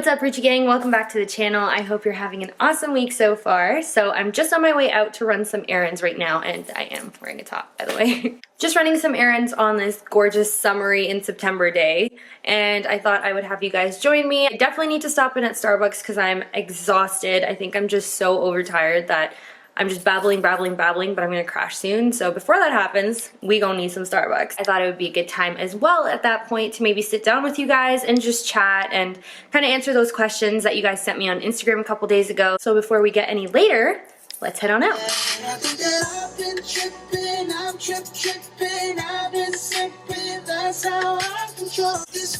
up, Rucci gang? Welcome back to the channel. I hope you're having an awesome week so far. So I'm just on my way out to run some errands right now, and I am wearing a top, by the way. Just running some errands on this gorgeous summery in September day, and I thought I would have you guys join me. I definitely need to stop in at Starbucks because I'm exhausted. I think I'm just so overtired that I'm just babbling, but I'm gonna crash soon. So before that happens, we gonna need some Starbucks. I thought it would be a good time as well at that point to maybe sit down with you guys and just chat and kind of answer those questions that you guys sent me on Instagram a couple days ago. So before we get any later, let's head on out.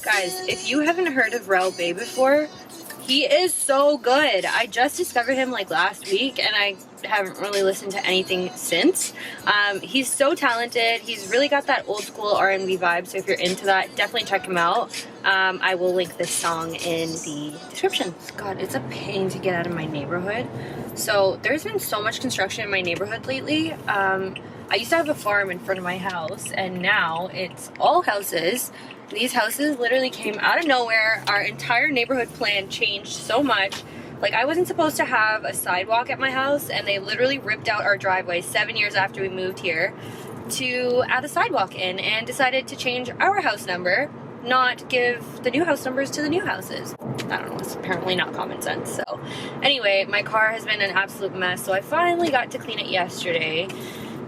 Guys, if you haven't heard of Rucci before, he is so good. I just discovered him like last week and I haven't really listened to anything since. He's so talented. He's really got that old school R&B vibe, so if you're into that, definitely check him out. I will link this song in the description. God, it's a pain to get out of my neighborhood. So there's been so much construction in my neighborhood lately. I used to have a farm in front of my house and now it's all houses. These houses literally came out of nowhere. Our entire neighborhood plan changed so much. Like, I wasn't supposed to have a sidewalk at my house, and they literally ripped out our driveway 7 years after we moved here to add a sidewalk in, and decided to change our house number, not give the new house numbers to the new houses. I don't know, it's apparently not common sense. So anyway, my car has been an absolute mess, so I finally got to clean it yesterday.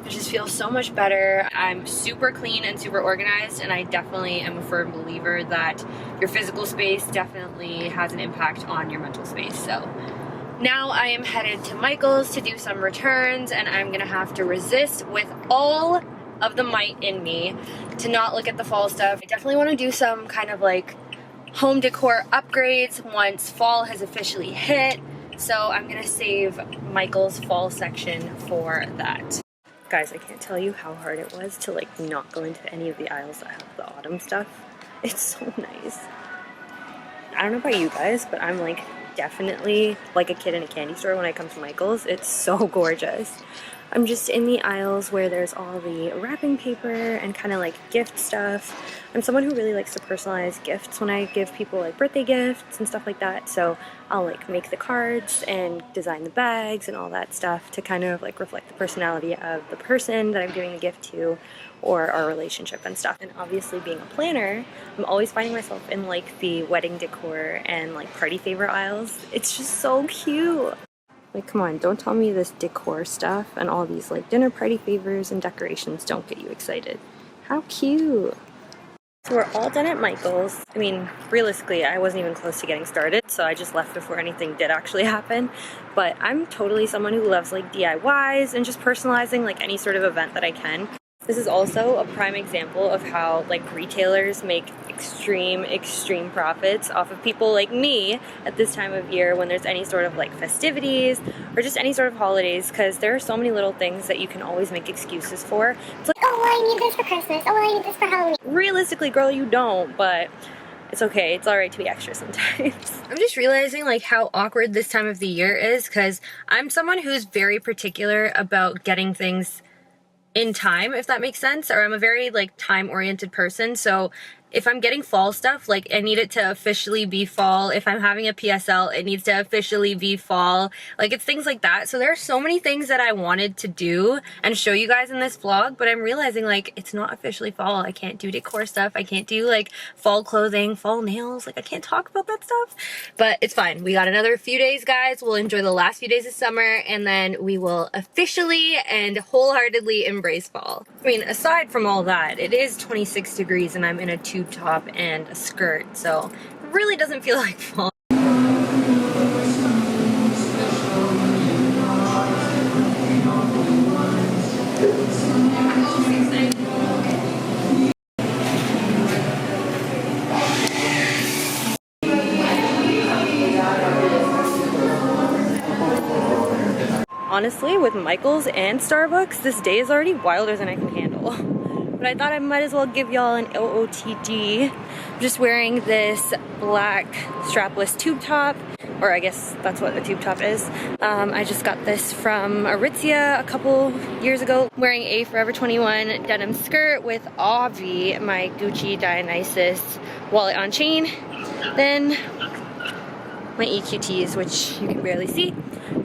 It just feels so much better. I'm super clean and super organized, and I definitely am a firm believer that your physical space definitely has an impact on your mental space. So now I am headed to Michael's to do some returns, and I'm gonna have to resist with all of the might in me to not look at the fall stuff. I definitely want to do some kind of like home decor upgrades once fall has officially hit. So I'm gonna save Michael's fall section for that. Guys, I can't tell you how hard it was to like not go into any of the aisles that have the autumn stuff. It's so nice. I don't know about you guys, but I'm like definitely like a kid in a candy store when I come to Michael's. It's so gorgeous. I'm just in the aisles where there's all the wrapping paper and kind of like gift stuff. I'm someone who really likes to personalize gifts when I give people like birthday gifts and stuff like that. So I'll like make the cards and design the bags and all that stuff to kind of like reflect the personality of the person that I'm giving the gift to, or our relationship and stuff. And obviously being a planner, I'm always finding myself in like the wedding decor and like party favor aisles. It's just so cute. Like, come on, don't tell me this decor stuff and all these like dinner party favors and decorations don't get you excited. How cute. So we're all done at Michael's. I mean, realistically, I wasn't even close to getting started, so I just left before anything did actually happen. But I'm totally someone who loves like DIYs and just personalizing like any sort of event that I can. This is also a prime example of how like retailers make extreme profits off of people like me at this time of year when there's any sort of like festivities or just any sort of holidays, because there are so many little things that you can always make excuses for. It's like, oh, well, I need this for Christmas. Oh, well, I need this for Halloween. Realistically, girl, you don't, but it's okay. It's alright to be extra sometimes. I'm just realizing like how awkward this time of the year is, because I'm someone who's very particular about getting things in time, if that makes sense, or I'm a very like time-oriented person. So if I'm getting fall stuff, like I need it to officially be fall. If I'm having a PSL, it needs to officially be fall. Like, it's things like that. So there are so many things that I wanted to do and show you guys in this vlog, but I'm realizing like it's not officially fall. I can't do decor stuff. I can't do like fall clothing, fall nails. Like, I can't talk about that stuff, but it's fine. We got another few days, guys. We'll enjoy the last few days of summer, and then we will officially and wholeheartedly embrace fall. I mean, aside from all that, it is 26 degrees and I'm in a tube top and a skirt, so it really doesn't feel like fall. Honestly, with Michael's and Starbucks, this day is already wilder than I can handle. But I thought I might as well give y'all an OOTD. I'm just wearing this black strapless tube top, or I guess that's what a tube top is. I just got this from Aritzia a couple years ago. Wearing a Forever 21 denim skirt with Avi, my Gucci Dionysus wallet on chain. Then my EQTs, which you can barely see,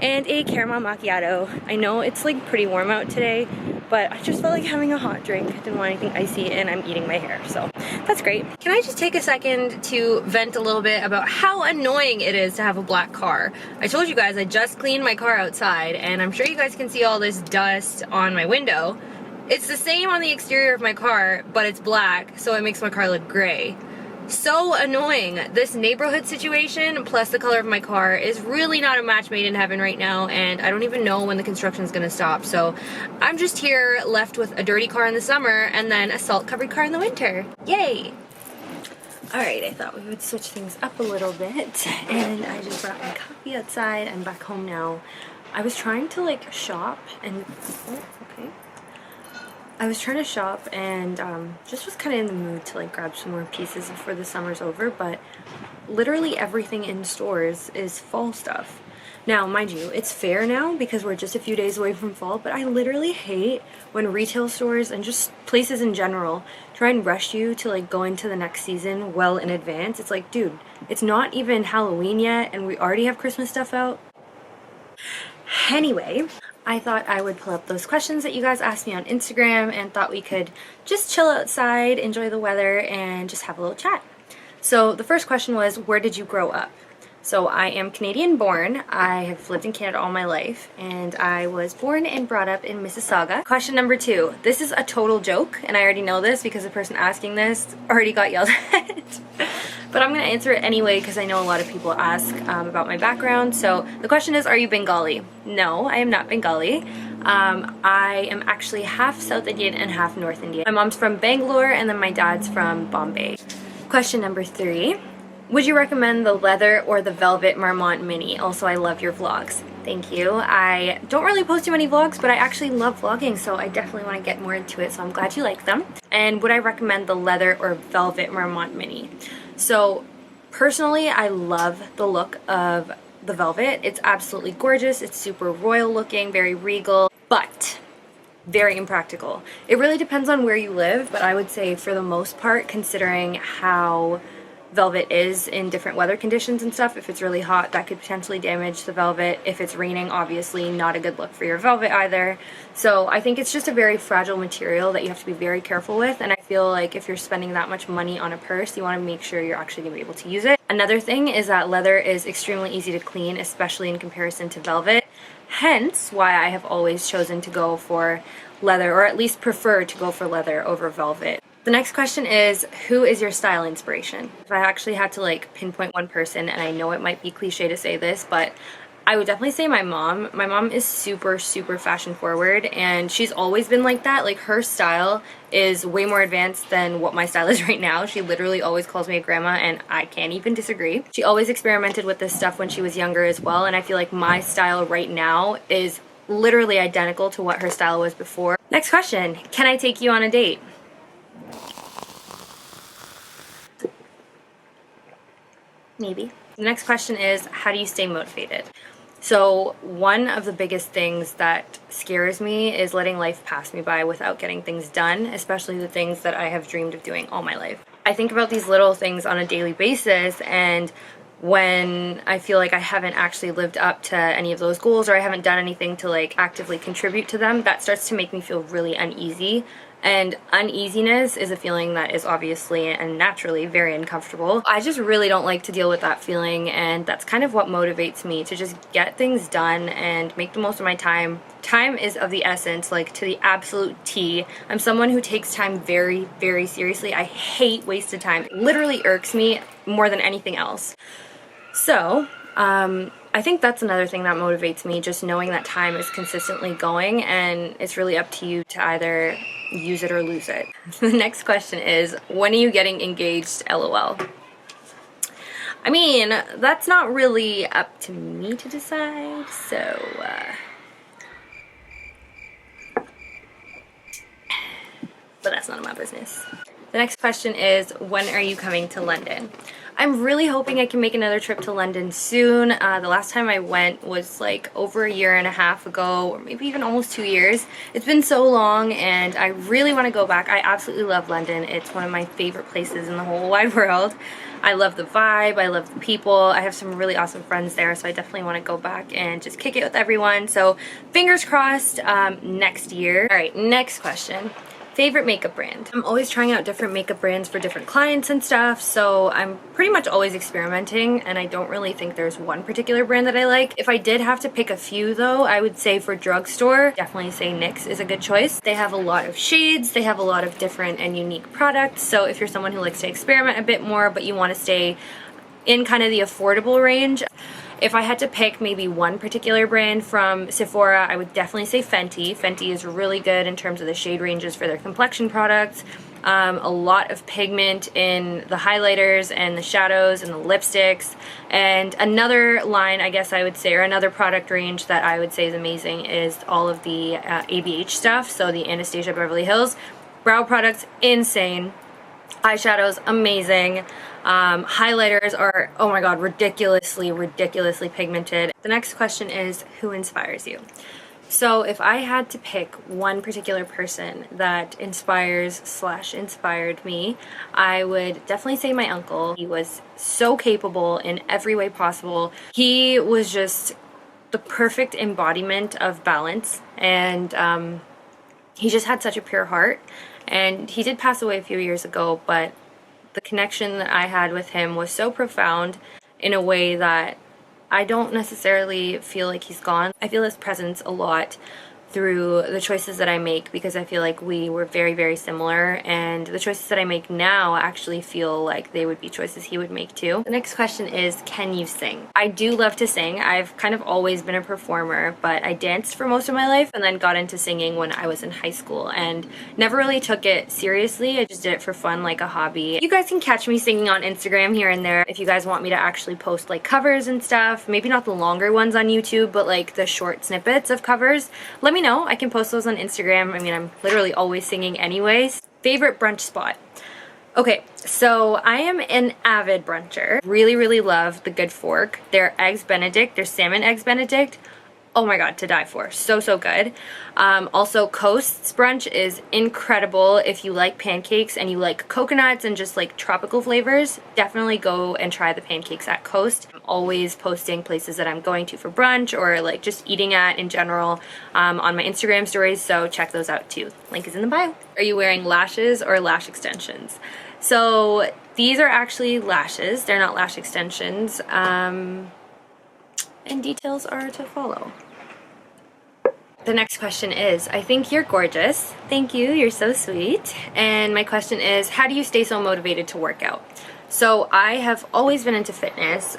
and a caramel macchiato. I know it's like pretty warm out today, but I just felt like having a hot drink. I didn't want anything icy, and I'm eating my hair, so that's great. Can I just take a second to vent a little bit about how annoying it is to have a black car? I told you guys I just cleaned my car outside, and I'm sure you guys can see all this dust on my window. It's the same on the exterior of my car, but it's black, so it makes my car look gray. So annoying. This neighborhood situation plus the color of my car is really not a match made in heaven right now, and I don't even know when the construction is going to stop. So I'm just here left with a dirty car in the summer and then a salt covered car in the winter. Yay! Alright, I thought we would switch things up a little bit, and I just brought my coffee outside. I'm back home now. I was trying to like shop and I was trying to shop and just was kind of in the mood to like grab some more pieces before the summer's over, but literally everything in stores is fall stuff. Now, mind you, it's fair now because we're just a few days away from fall, but I literally hate when retail stores and just places in general try and rush you to like go into the next season well in advance. It's like, dude, it's not even Halloween yet and we already have Christmas stuff out. Anyway, I thought I would pull up those questions that you guys asked me on Instagram and thought we could just chill outside, enjoy the weather, and just have a little chat. So the first question was, where did you grow up? So I am Canadian born. I have lived in Canada all my life, and I was born and brought up in Mississauga. Question number 2. This is a total joke, and I already know this because the person asking this already got yelled at. But I'm going to answer it anyway because I know a lot of people ask about my background. So the question is, are you Bengali? No, I am not Bengali. I am actually half South Indian and half North Indian. My mom's from Bangalore and then my dad's from Bombay. Question number 3. Would you recommend the leather or the velvet Marmont Mini? Also, I love your vlogs. Thank you. I don't really post too many vlogs, but I actually love vlogging, so I definitely want to get more into it, so I'm glad you like them. And would I recommend the leather or velvet Marmont Mini? So, personally, I love the look of the velvet. It's absolutely gorgeous. It's super royal looking, very regal, but very impractical. It really depends on where you live, but I would say for the most part, considering how velvet is in different weather conditions and stuff, if it's really hot, that could potentially damage the velvet. If it's raining, obviously not a good look for your velvet either. So I think it's just a very fragile material that you have to be very careful with, and I feel like if you're spending that much money on a purse, you want to make sure you're actually going to be able to use it. Another thing is that leather is extremely easy to clean, especially in comparison to velvet, hence why I have always chosen to go for leather, or at least prefer to go for leather over velvet. The next question is, who is your style inspiration? If I actually had to like pinpoint one person, and I know it might be cliche to say this, but I would definitely say my mom. My mom is super, super fashion forward, and she's always been like that. Like, her style is way more advanced than what my style is right now. She literally always calls me a grandma, and I can't even disagree. She always experimented with this stuff when she was younger as well, and I feel like my style right now is literally identical to what her style was before. Next question, can I take you on a date? Maybe. The next question is, how do you stay motivated? So one of the biggest things that scares me is letting life pass me by without getting things done, especially the things that I have dreamed of doing all my life. I think about these little things on a daily basis, and when I feel like I haven't actually lived up to any of those goals, or I haven't done anything to like actively contribute to them, that starts to make me feel really uneasy. And uneasiness is a feeling that is obviously and naturally very uncomfortable. I just really don't like to deal with that feeling, and that's kind of what motivates me to just get things done and make the most of my time. Time is of the essence, like to the absolute T. I'm someone who takes time very, very seriously. I hate wasted time. It literally irks me more than anything else. So, I think that's another thing that motivates me, just knowing that time is consistently going, and it's really up to you to either use it or lose it. The next question is, when are you getting engaged? LOL. I mean, that's not really up to me to decide, so but that's none of my business. The next question is, when are you coming to London? I'm really hoping I can make another trip to London soon. The last time I went was like over a year and a half ago, or maybe even almost 2 years. It's been so long and I really want to go back. I absolutely love London. It's one of my favorite places in the whole wide world. I love the vibe, I love the people. I have some really awesome friends there, so I definitely want to go back and just kick it with everyone. So fingers crossed next year. All right, next question. Favorite makeup brand. I'm always trying out different makeup brands for different clients and stuff, so I'm pretty much always experimenting, and I don't really think there's one particular brand that I like. If I did have to pick a few though, I would say for drugstore, definitely say NYX is a good choice. They have a lot of shades, they have a lot of different and unique products, so if you're someone who likes to experiment a bit more but you want to stay in kind of the affordable range, if I had to pick maybe one particular brand from Sephora, I would definitely say Fenty. Fenty is really good in terms of the shade ranges for their complexion products. A lot of pigment in the highlighters and the shadows and the lipsticks. And another line, I guess I would say, or another product range that I would say is amazing is all of the ABH stuff, so the Anastasia Beverly Hills. Brow products, insane. Eyeshadows, amazing. Highlighters are, oh my god, ridiculously pigmented. The next question is, who inspires you? So if I had to pick one particular person that inspired me, I would definitely say my uncle. He was so capable in every way possible. He was just the perfect embodiment of balance, and he just had such a pure heart. And he did pass away a few years ago, but the connection that I had with him was so profound in a way that I don't necessarily feel like he's gone. I feel his presence a lot through the choices that I make, because I feel like we were very similar, and the choices that I make now actually feel like they would be choices he would make too. The next question is, can you sing? I do love to sing. I've kind of always been a performer, but I danced for most of my life and then got into singing when I was in high school and never really took it seriously. I just did it for fun, like a hobby. You guys can catch me singing on Instagram here and there if you guys want me to actually post like covers and stuff. Maybe not the longer ones on YouTube, but like the short snippets of covers. Let me know. I can post those on Instagram. I mean, I'm literally always singing anyways. Favorite brunch spot? Okay, so I am an avid bruncher. Really love the Good Fork. Their Eggs Benedict, their Salmon Eggs Benedict. Oh my god, to die for. So good. Also, Coast's brunch is incredible. If you like pancakes and you like coconuts and just like tropical flavors, definitely go and try the pancakes at Coast. I'm always posting places that I'm going to for brunch or like just eating at in general on my Instagram stories, so check those out too. Link is in the bio. Are you wearing lashes or lash extensions? So these are actually lashes. They're not lash extensions. And details are to follow. The next question is, I think you're gorgeous. Thank you, you're so sweet. And my question is, how do you stay so motivated to work out? So I have always been into fitness,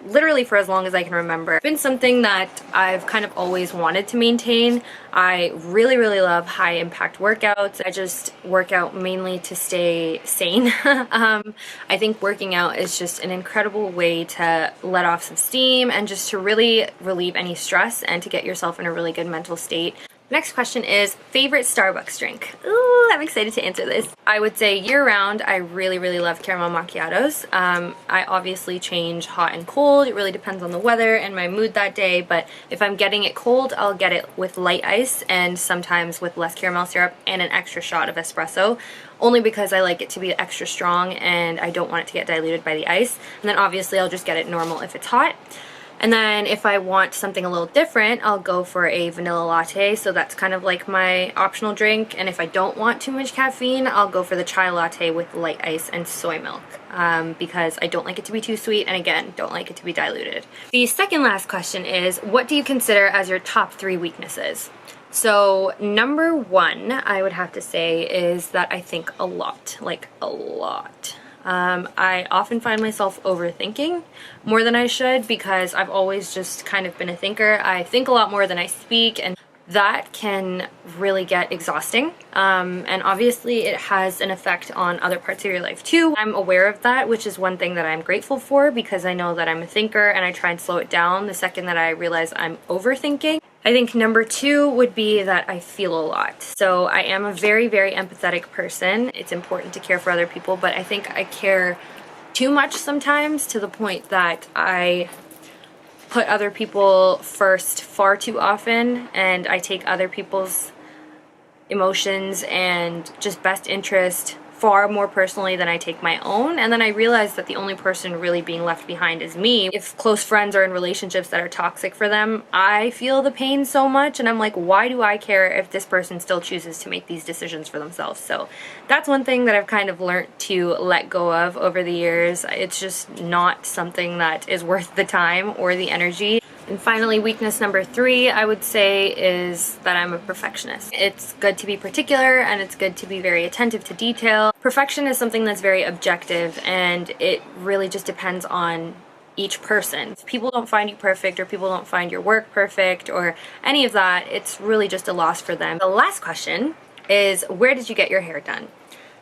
literally for as long as I can remember. It's been something that I've kind of always wanted to maintain. I really love high impact workouts. I just work out mainly to stay sane. I think working out is just an incredible way to let off some steam and just to really relieve any stress and to get yourself in a really good mental state. Next question is, favorite Starbucks drink? Ooh, I'm excited to answer this. I would say year-round, I really love caramel macchiatos. I obviously change hot and cold. It really depends on the weather and my mood that day, but if I'm getting it cold, I'll get it with light ice and sometimes with less caramel syrup and an extra shot of espresso, only because I like it to be extra strong and I don't want it to get diluted by the ice. And then obviously I'll just get it normal if it's hot. And then if I want something a little different, I'll go for a vanilla latte, so that's kind of like my optional drink. And if I don't want too much caffeine, I'll go for the chai latte with light ice and soy milk, because I don't like it to be too sweet, and again, don't like it to be diluted. The second last question is, what do you consider as your top 3 weaknesses? So number 1, I would have to say, is that I think a lot, like a lot. I often find myself overthinking more than I should because I've always just kind of been a thinker. I think a lot more than I speak, and that can really get exhausting. And obviously it has an effect on other parts of your life too. I'm aware of that, which is one thing that I'm grateful for, because I know that I'm a thinker and I try and slow it down the second that I realize I'm overthinking. I think number 2 would be that I feel a lot. So I am a very empathetic person. It's important to care for other people, but I think I care too much sometimes, to the point that I put other people first far too often, and I take other people's emotions and just best interest far more personally than I take my own. And then I realized that the only person really being left behind is me. If close friends are in relationships that are toxic for them, I feel the pain so much, and I'm like, why do I care if this person still chooses to make these decisions for themselves? So that's one thing that I've kind of learned to let go of over the years. It's just not something that is worth the time or the energy. And finally, weakness number 3, I would say, is that I'm a perfectionist. It's good to be particular, and it's good to be very attentive to detail. Perfection is something that's very objective, and it really just depends on each person. If people don't find you perfect, or people don't find your work perfect, or any of that, it's really just a loss for them. The last question is, where did you get your hair done?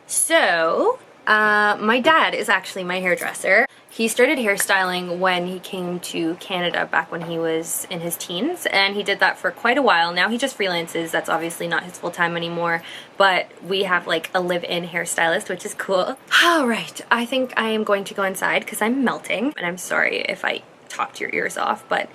So, my dad is actually my hairdresser. He started hairstyling when he came to Canada back when he was in his teens, and he did that for quite a while. Now he just freelances. That's obviously not his full-time anymore, but we have like a live-in hairstylist, which is cool. All right, I think I am going to go inside because I'm melting, and I'm sorry if I talked your ears off, but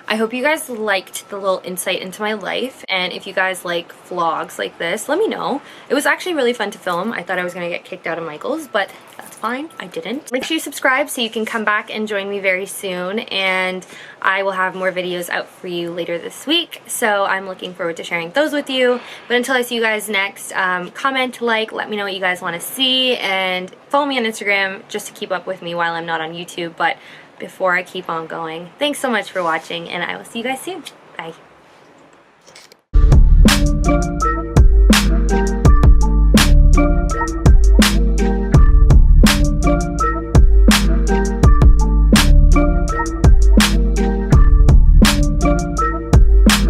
I hope you guys liked the little insight into my life, and if you guys like vlogs like this, let me know. It was actually really fun to film. I thought I was gonna get kicked out of Michael's, but that's fine, I didn't. Make sure you subscribe so you can come back and join me very soon, and I will have more videos out for you later this week, so I'm looking forward to sharing those with you. But until I see you guys next, comment, like, let me know what you guys want to see, and follow me on Instagram just to keep up with me while I'm not on YouTube. But before I keep on going, thanks so much for watching, and I will see you guys soon. Bye.